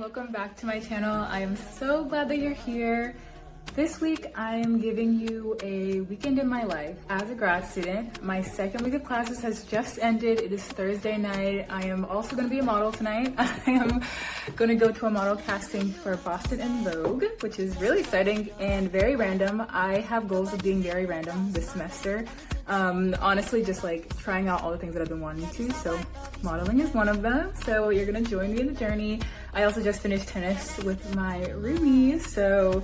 welcome back to my channel. I am so glad that you're here. This week I am giving you a weekend in my life as a grad student. My second week of classes has just ended. It is Thursday night. I am also going to be a model tonight. I am going to go to a model casting for Boston and Vogue, which is really exciting and very random. I have goals of being very random this semester. Honestly, just like trying out all the things that I've been wanting to, so modeling is one of them. So you're gonna join me in the journey. I also just finished tennis with my roomies, so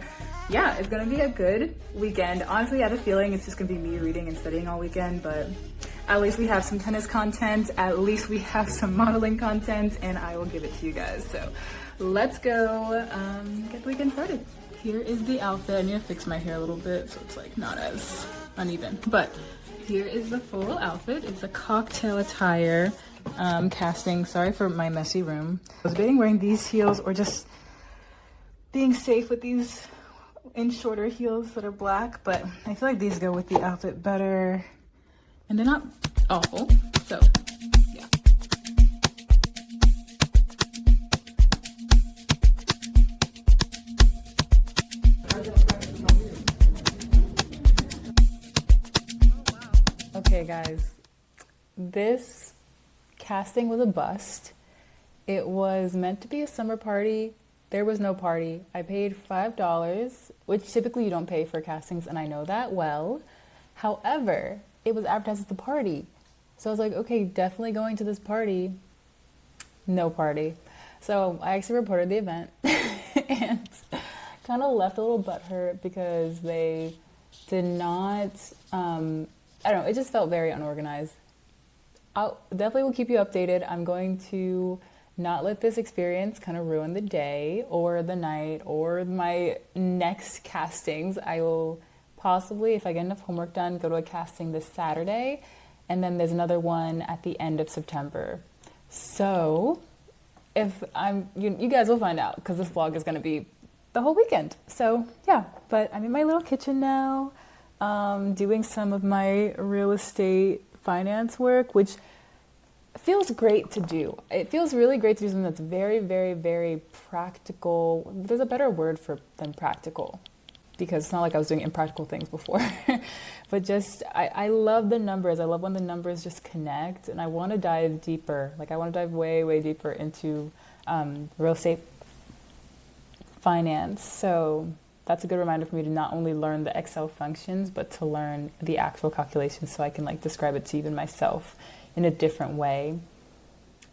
yeah, it's gonna be a good weekend. Honestly, I have a feeling it's just gonna be me reading and studying all weekend, but at least we have some tennis content, at least we have some modeling content, and I will give it to you guys. So let's go get the weekend started. Here is the outfit. I need to fix my hair a little bit so it's like not as uneven, but here is the full outfit. It's a cocktail attire casting. Sorry for my messy room. I was debating wearing these heels or just being safe with these in shorter heels that are black, but I feel like these go with the outfit better and they're not awful, so yeah. Okay guys, this casting was a bust. It was meant to be a summer party. There was no party. I paid $5, which typically you don't pay for castings, and I know that well. However, it was advertised as the party. So I was like, okay, definitely going to this party. No party. So I actually reported the event and kind of left a little butthurt because they did not, I don't know, it just felt very unorganized. I'll definitely will keep you updated. I'm going to not let this experience kind of ruin the day or the night or my next castings. I will possibly, if I get enough homework done, go to a casting this Saturday, and then there's another one at the end of September. So if you guys will find out because this vlog is going to be the whole weekend. So yeah, but I'm in my little kitchen now. Doing some of my real estate finance work, which feels great to do. It feels really great to do something that's very, very, very practical. There's a better word than practical, because it's not like I was doing impractical things before. But just, I love the numbers. I love when the numbers just connect, and I want to dive deeper. Like I want to dive way, way deeper into real estate finance. So that's a good reminder for me to not only learn the Excel functions, but to learn the actual calculations so I can like describe it to even myself in a different way.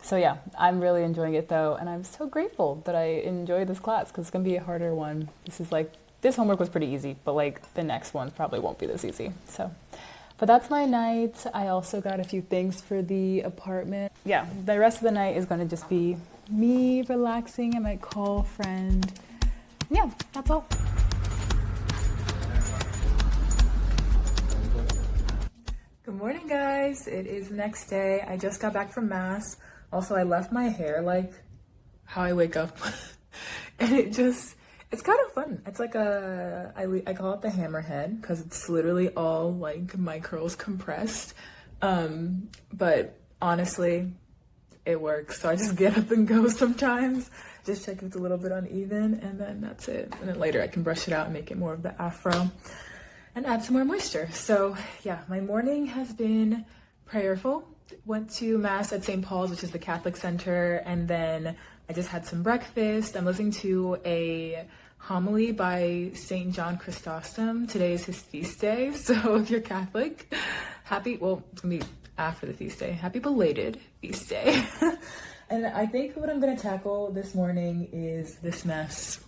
So yeah, I'm really enjoying it though. And I'm so grateful that I enjoyed this class because it's gonna be a harder one. This homework was pretty easy, but like the next one probably won't be this easy. So, but that's my night. I also got a few things for the apartment. Yeah, the rest of the night is gonna just be me relaxing. I might call a friend. Yeah, that's all. Good morning, guys. It is the next day. I just got back from mass. Also, I left my hair like how I wake up. And it's kind of fun. It's like I call it the hammerhead because it's literally all like my curls compressed. But honestly, it works. So I just get up and go sometimes. Just check if it's a little bit uneven, and then that's it. And then later I can brush it out and make it more of the afro and add some more moisture. So yeah, my morning has been prayerful. Went to mass at St. Paul's, which is the Catholic center, and then I just had some breakfast. I'm listening to a homily by St. John Chrysostom. Today is his feast day, so if you're Catholic, well, it's gonna be after the feast day. Happy belated feast day. And I think what I'm gonna tackle this morning is this mess.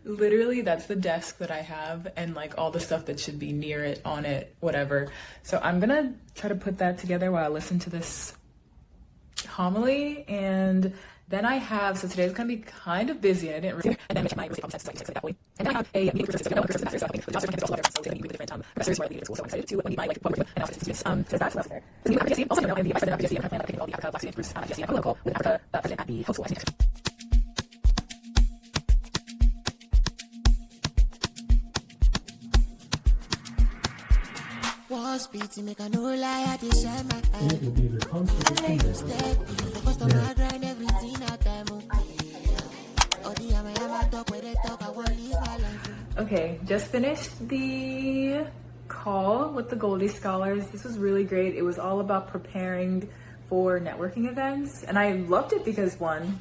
Literally, that's the desk that I have and like all the stuff that should be near it, on it, whatever. So I'm gonna try to put that together while I listen to this homily. And then so today's gonna be kind of busy. I didn't really, and then my really content is like that way. And then I have a meeting for the master's, so the master's is also there, so it's different professors who are leading school. So I'm excited to meet my like public analysis students. So that's what else there. So I'm PhD, also know I'm the vice president of PhD. I'm planning on all the Africa Black student groups at PhD. I'm local with Africa president at the Hope School. Was beating, make I no lie, I did shine my eye. It will be the constant. Focused on my grind, everything I time. Okay, just finished the call with the Goldie Scholars. This was really great. It was all about preparing for networking events, and I loved it because one,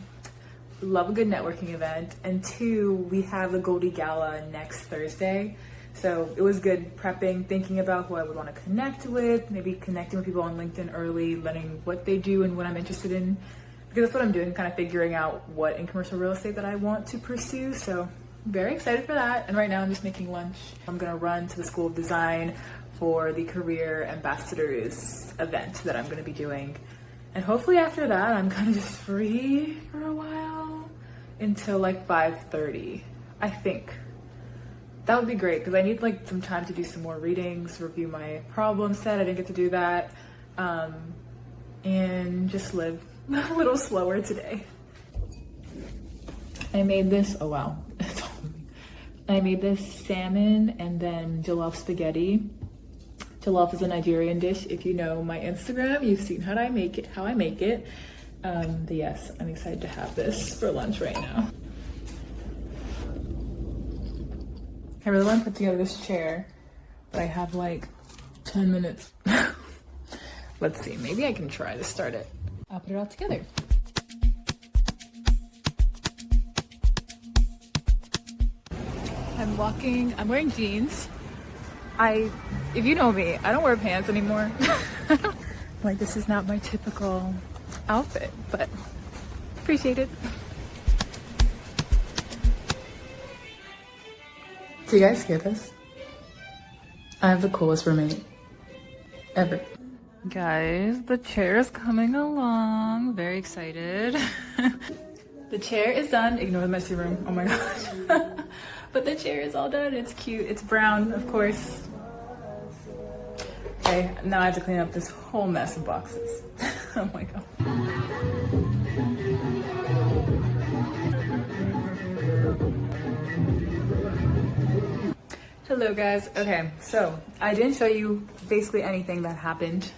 love a good networking event, and two, we have the Goldie Gala next Thursday. So it was good prepping, thinking about who I would want to connect with, maybe connecting with people on LinkedIn early, learning what they do and what I'm interested in, because that's what I'm doing, kind of figuring out what in commercial real estate that I want to pursue. So very excited for that. And right now I'm just making lunch. I'm gonna run to the School of Design for the Career Ambassadors event that I'm gonna be doing. And hopefully after that, I'm kind of just free for a while until like 5:30, I think. That would be great because I need like some time to do some more readings, review my problem set. I didn't get to do that. And just live a little slower today. I made this, oh wow. I made this salmon and then jollof spaghetti. Jollof is a Nigerian dish. If you know my Instagram, you've seen how I make it. But yes, I'm excited to have this for lunch right now. I really want to put together this chair, but I have like 10 minutes. Let's see, maybe I can try to start it. I'll put it all together. I'm wearing jeans. If you know me, I don't wear pants anymore. Like, this is not my typical outfit, but appreciate it. Do you guys hear this? I have the coolest roommate ever. Guys, the chair is coming along. Very excited. The chair is done. Ignore the messy room. Oh my gosh. But the chair is all done. It's cute. It's brown, of course. Okay, now I have to clean up this whole mess of boxes. Oh my god. Hello guys. Okay, so I didn't show you basically anything that happened.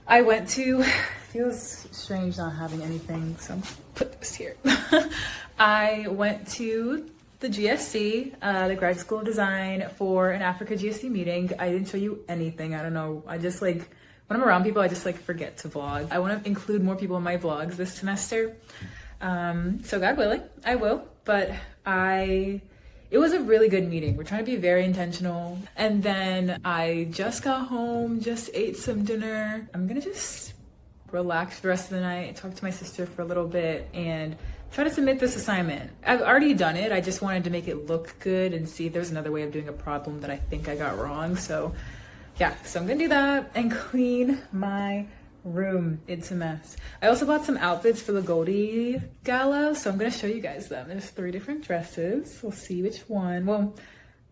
I went to, feels strange not having anything, so I'm gonna put this here. I went to the GSC, the Graduate School of Design, for an Africa GSC meeting. I didn't show you anything. I don't know. I just like, when I'm around people, I just like forget to vlog. I want to include more people in my vlogs this semester. So God willing, I will. But it was a really good meeting. We're trying to be very intentional. And then I just got home, just ate some dinner. I'm gonna just relax the rest of the night, talk to my sister for a little bit, and try to submit this assignment. I've already done it. I just wanted to make it look good and see if there's another way of doing a problem that I think I got wrong. So yeah, so I'm gonna do that and clean my room. It's a mess. I also bought some outfits for the Goldie Gala, so I'm gonna show you guys them. There's 3 different dresses. We'll see which one. Well,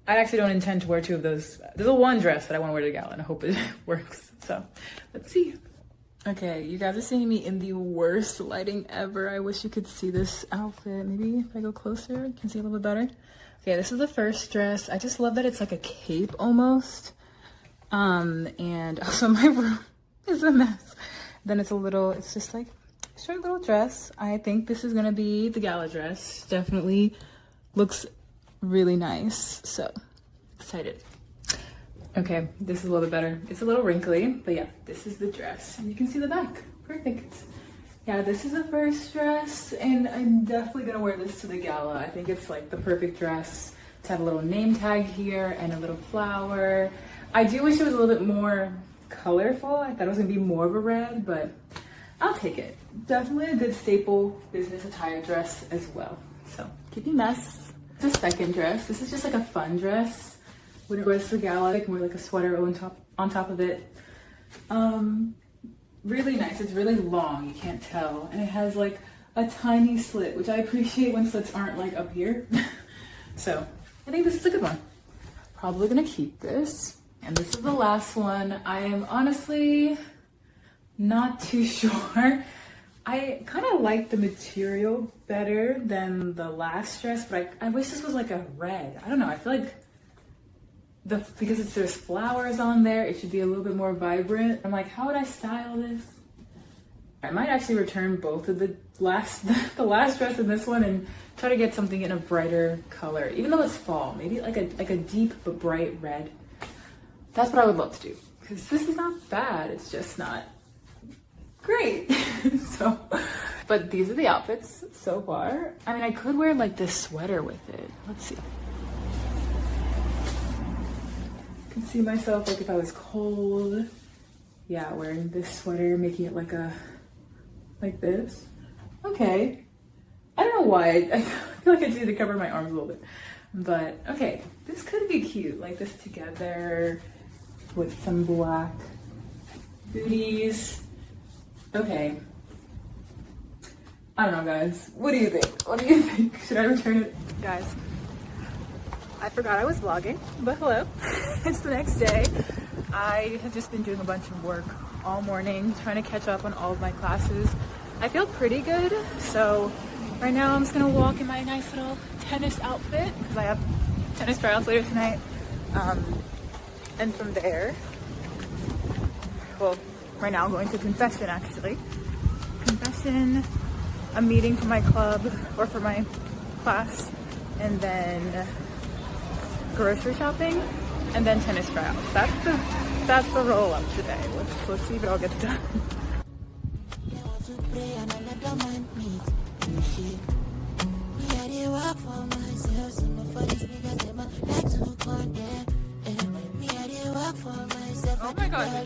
I actually don't intend to wear 2 of those. There's a one dress that I want to wear to the gala, and I hope it works. So let's see. Okay, you guys are seeing me in the worst lighting ever. I wish you could see this outfit. Maybe if I go closer, you can see a little bit better. Okay, this is the first dress. I just love that it's like a cape almost. And also my room is a mess. Then it's just like a short little dress. I think this is gonna be the gala dress. Definitely looks really nice. So excited. Okay, this is a little bit better. It's a little wrinkly, but yeah, this is the dress. And you can see the back. Perfect. Yeah, this is the first dress, and I'm definitely gonna wear this to the gala. I think it's like the perfect dress to have a little name tag here and a little flower. I do wish it was a little bit more colorful. I thought it was gonna be more of a red, but I'll take it. Definitely a good staple business attire dress as well. So, keeping this. The second dress. This is just like a fun dress. Wouldn't wear this to the gala. I can wear like a sweater on top of it. Really nice. It's really long, you can't tell. And it has like a tiny slit, which I appreciate when slits aren't like up here. So I think this is a good one. Probably gonna keep this. And this is the last one. I am honestly not too sure. I kind of like the material better than the last dress, but I wish this was like a red. I don't know, I feel like because there's flowers on there, it should be a little bit more vibrant. I'm like, how would I style this? I might actually return both of the last dress and this one and Try to get something in a brighter color, even though it's fall. Maybe like a deep but bright red. That's what I would love to do, because this is not bad. It's just not great. So, but these are the outfits so far. I mean, I could wear like this sweater with it. Let's see. I can see myself like if I was cold. Yeah, wearing this sweater, making it like this. Okay. I don't know why. I feel like I just need to cover my arms a little bit. But okay, this could be cute. Like this together with some black booties. Okay. I don't know, guys. What do you think? What do you think? Should I return it? Guys, I forgot I was vlogging, but hello. It's the next day. I have just been doing a bunch of work all morning, trying to catch up on all of my classes. I feel pretty good, so right now I'm just gonna walk in my nice little tennis outfit because I have tennis tryouts later tonight. And from there, well, right now I'm going to confession actually. Confession, a meeting for my club or for my class, and then grocery shopping, and then tennis tryouts. That's the roll up today. Let's see if it all gets done. Oh my god.